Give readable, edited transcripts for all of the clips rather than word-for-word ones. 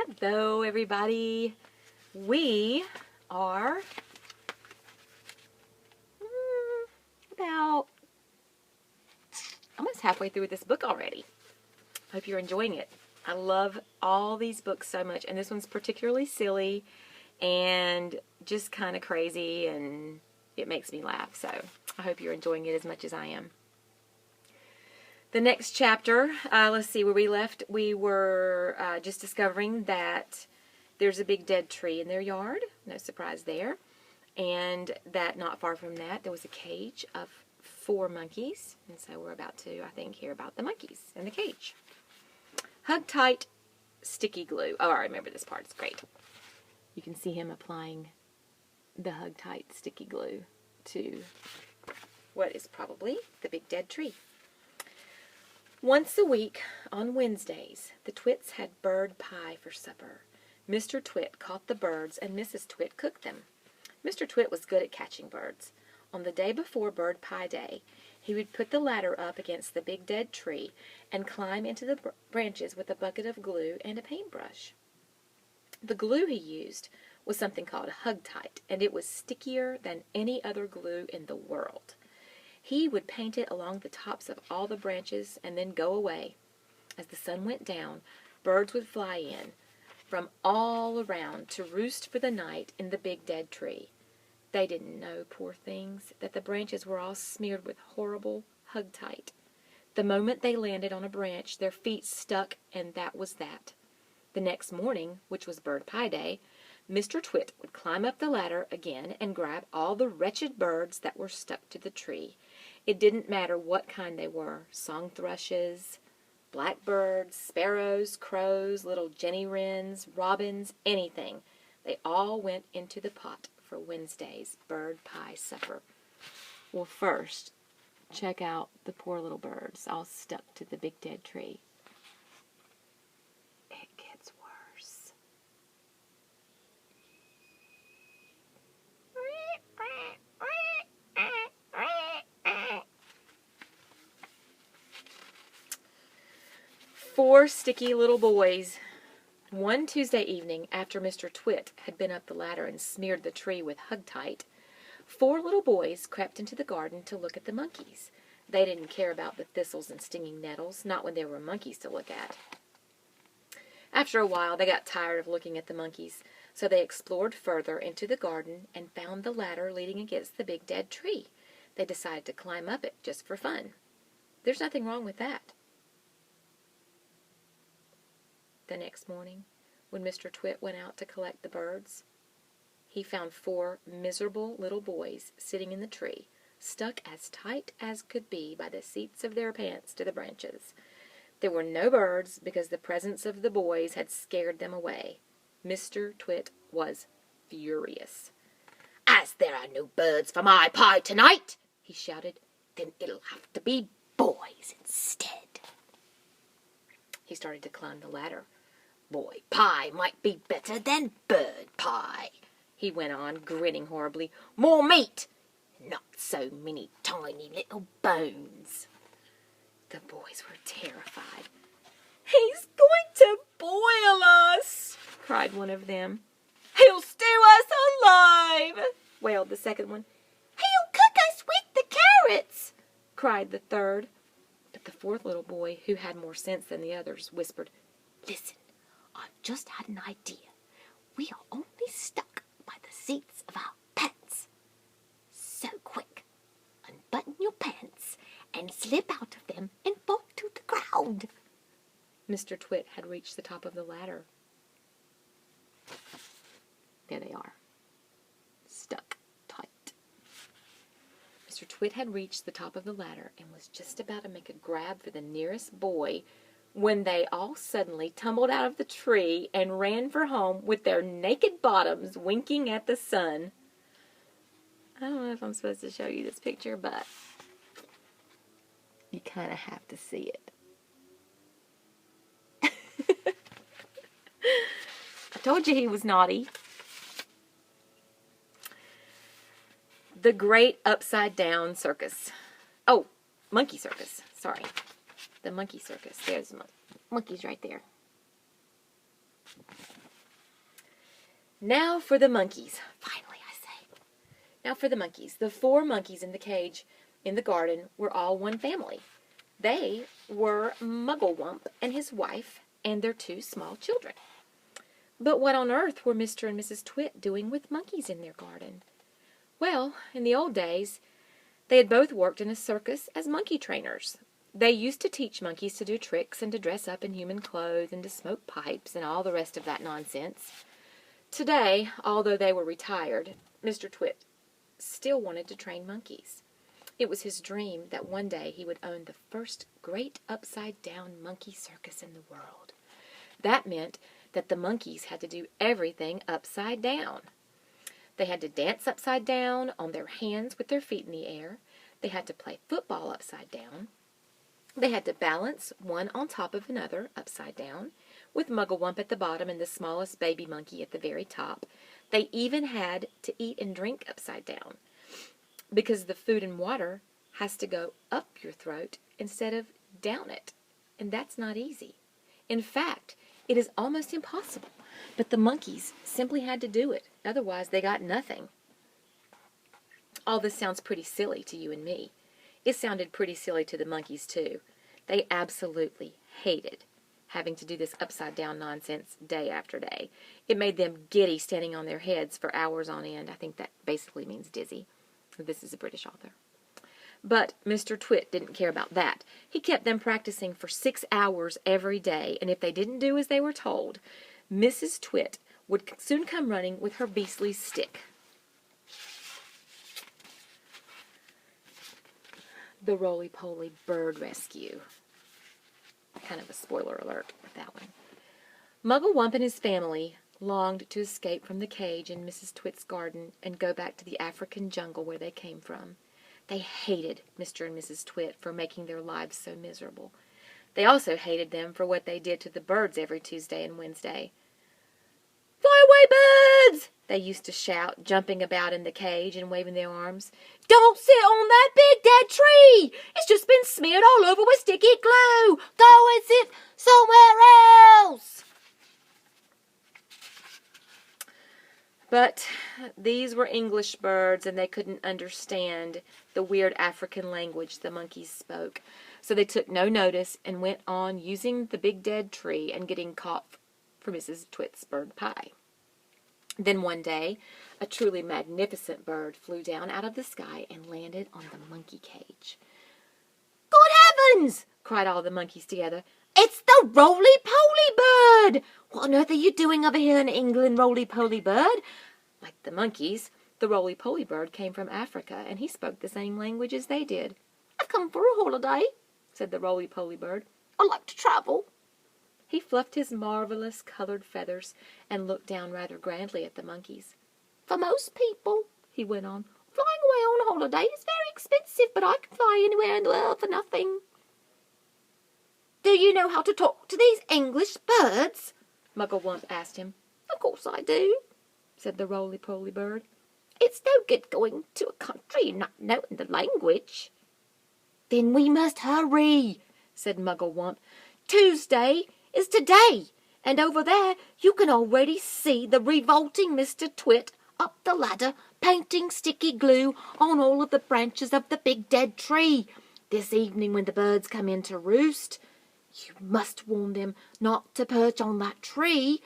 Hello, everybody. We are about almost halfway through this book already. Hope you're enjoying it. I love all these books so much, and this one's particularly silly and just kind of crazy, and it makes me laugh. So I hope you're enjoying it as much as I am. The next chapter, let's see where we left. We were just discovering that there's a big dead tree in their yard. No surprise there. And that not far from that, there was a cage of 4 monkeys. And so we're about to, I think, hear about the monkeys in the cage. Hug tight, sticky glue. Oh, I remember this part. It's great. You can see him applying the hug tight, sticky glue to what is probably the big dead tree. Once a week, on Wednesdays, the Twits had bird pie for supper. Mr. Twit caught the birds, and Mrs. Twit cooked them. Mr. Twit was good at catching birds. On the day before Bird Pie Day, he would put the ladder up against the big dead tree and climb into the branches with a bucket of glue and a paintbrush. The glue he used was something called Hug-Tight, and it was stickier than any other glue in the world. He would paint it along the tops of all the branches and then go away. As the sun went down, birds would fly in from all around to roost for the night in the big dead tree. They didn't know, poor things, that the branches were all smeared with horrible Hug-Tight. The moment they landed on a branch, their feet stuck, and that was that. The next morning, which was Bird Pie Day, Mr. Twit would climb up the ladder again and grab all the wretched birds that were stuck to the tree. It didn't matter what kind they were, song thrushes, blackbirds, sparrows, crows, little jenny wrens, robins, anything. They all went into the pot for Wednesday's bird pie supper. Well, first, check out the poor little birds all stuck to the big dead tree. It gets worse. Four sticky little boys. One Tuesday evening, after Mr. Twit had been up the ladder and smeared the tree with Hug-Tight, 4 little boys crept into the garden to look at the monkeys. They didn't care about the thistles and stinging nettles, not when there were monkeys to look at. After a while, they got tired of looking at the monkeys, so they explored further into the garden and found the ladder leading against the big dead tree. They decided to climb up it just for fun. There's nothing wrong with that. The next morning, when Mr. Twit went out to collect the birds, he found 4 miserable little boys sitting in the tree, stuck as tight as could be by the seats of their pants to the branches. There were no birds because the presence of the boys had scared them away. Mr. Twit was furious. "As there are no birds for my pie tonight," he shouted, "then it'll have to be boys instead." He started to climb the ladder. "Boy pie might be better than bird pie," he went on, grinning horribly. "More meat, not so many tiny little bones." The boys were terrified. "He's going to boil us," cried one of them. "He'll stew us alive," wailed the second one. "He'll cook us with the carrots," cried the third. But the 4th little boy, who had more sense than the others, whispered, "Listen, I've just had an idea. We are only stuck by the seats of our pants. So quick, unbutton your pants and slip out of them and fall to the ground." Mr. Twit had reached the top of the ladder. There they are, stuck tight. Mr. Twit had reached the top of the ladder and was just about to make a grab for the nearest boy when they all suddenly tumbled out of the tree and ran for home with their naked bottoms winking at the sun. I don't know if I'm supposed to show you this picture, but you kind of have to see it. I told you he was naughty. The Great Upside Down Circus. Oh, Monkey Circus. Sorry. The Monkey Circus. There's monkeys right there. Now for the monkeys. Finally, I say. Now for the monkeys. The 4 monkeys in the cage in the garden were all one family. They were Mugglewump and his wife and their 2 small children. But what on earth were Mr. and Mrs. Twit doing with monkeys in their garden? Well, in the old days, they had both worked in a circus as monkey trainers. They used to teach monkeys to do tricks and to dress up in human clothes and to smoke pipes and all the rest of that nonsense. Today, although they were retired, Mr. Twit still wanted to train monkeys. It was his dream that one day he would own the first great upside-down monkey circus in the world. That meant that the monkeys had to do everything upside down. They had to dance upside down on their hands with their feet in the air. They had to play football upside down. They had to balance one on top of another upside down, with Mugglewump at the bottom and the smallest baby monkey at the very top. They even had to eat and drink upside down, because the food and water has to go up your throat instead of down it, and that's not easy. In fact, it is almost impossible, but the monkeys simply had to do it. Otherwise, they got nothing. All this sounds pretty silly to you and me. It sounded pretty silly to the monkeys, too. They absolutely hated having to do this upside-down nonsense day after day. It made them giddy standing on their heads for hours on end. I think that basically means dizzy. This is a British author. But Mr. Twit didn't care about that. He kept them practicing for 6 hours every day, and if they didn't do as they were told, Mrs. Twit would soon come running with her beastly stick. The Roly-Poly Bird Rescue. Kind of a spoiler alert with that one. Mugglewump and his family longed to escape from the cage in Mrs. Twit's garden and go back to the African jungle where they came from. They hated Mr. and Mrs. Twit for making their lives so miserable. They also hated them for what they did to the birds every Tuesday and Wednesday. "Fly away, birds!" they used to shout, jumping about in the cage and waving their arms. "Don't sit on that big dead tree! It's just been smeared all over with sticky glue! Go and sit somewhere else!" But these were English birds, and they couldn't understand the weird African language the monkeys spoke. So they took no notice and went on using the big dead tree and getting caught for Mrs. Twit's bird pie. Then one day, a truly magnificent bird flew down out of the sky and landed on the monkey cage. "Good heavens!" cried all the monkeys together. "It's the Roly-Poly Bird! What on earth are you doing over here in England, Roly-Poly Bird?" Like the monkeys, the Roly-Poly Bird came from Africa, and he spoke the same language as they did. "I've come for a holiday," said the Roly-Poly Bird. "I like to travel." He fluffed his marvelous colored feathers and looked down rather grandly at the monkeys. "For most people," he went on, "flying away on a holiday is very expensive, but I can fly anywhere in the world for nothing." "Do you know how to talk to these English birds?" Mugglewump asked him. "Of course I do," said the Roly-Poly Bird. "It's no good going to a country and not knowing the language." "Then we must hurry," said Mugglewump. "Tuesday is today, and over there you can already see the revolting Mr. Twit up the ladder, painting sticky glue on all of the branches of the big dead tree. This evening when the birds come in to roost, you must warn them not to perch on that tree,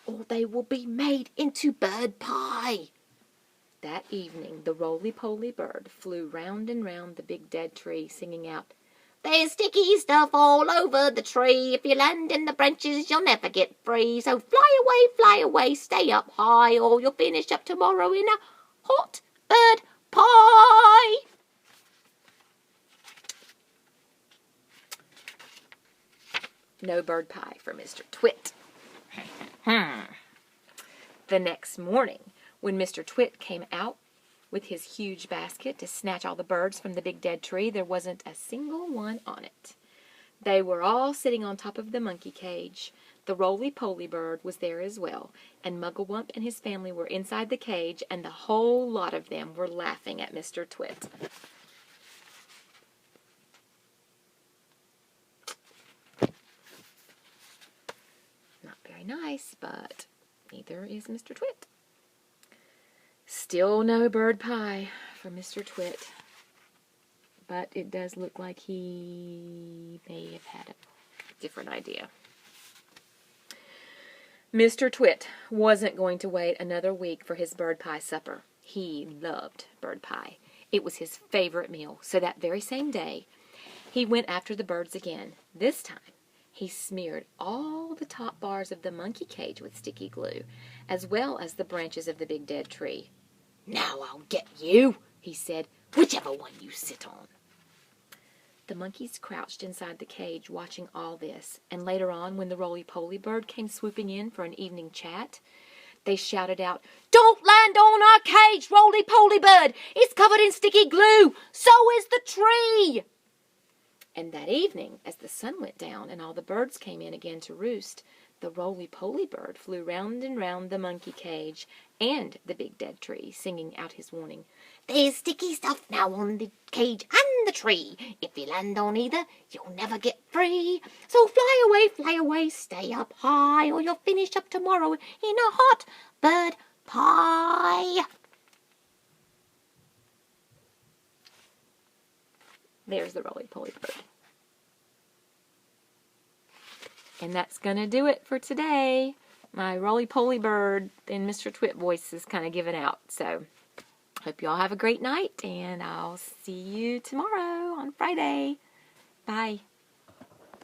or they will be made into bird pie." That evening the Roly-Poly Bird flew round and round the big dead tree, singing out, "There's sticky stuff all over the tree. If you land in the branches, you'll never get free. So fly away, stay up high, or you'll finish up tomorrow in a hot bird pie." No bird pie for Mr. Twit. The next morning, when Mr. Twit came out with his huge basket to snatch all the birds from the big dead tree, there wasn't a single one on it. They were all sitting on top of the monkey cage. The Roly-Poly Bird was there as well, and Mugglewump and his family were inside the cage, and the whole lot of them were laughing at Mr. Twit. Not very nice, but neither is Mr. Twit. Still no bird pie for Mr. Twit. But it does look like he may have had a different idea. Mr. Twit wasn't going to wait another week for his bird pie supper. He loved bird pie. It was his favorite meal. So that very same day, he went after the birds again. This time, he smeared all the top bars of the monkey cage with sticky glue, as well as the branches of the big dead tree. "Now I'll get you," he said, "whichever one you sit on." The monkeys crouched inside the cage watching all this, and later on, when the roly-poly bird came swooping in for an evening chat, they shouted out, "Don't land on our cage, roly-poly bird! It's covered in sticky glue! So is the tree!" And that evening, as the sun went down and all the birds came in again to roost, the roly-poly bird flew round and round the monkey cage and the big dead tree, singing out his warning. "There's sticky stuff now on the cage and the tree. If you land on either, you'll never get free. So fly away, stay up high, or you'll finish up tomorrow in a hot bird pie." There's the roly-poly bird. And that's going to do it for today. My roly-poly bird and Mr. Twit voice is kind of giving out. So, hope you all have a great night, and I'll see you tomorrow on Friday. Bye.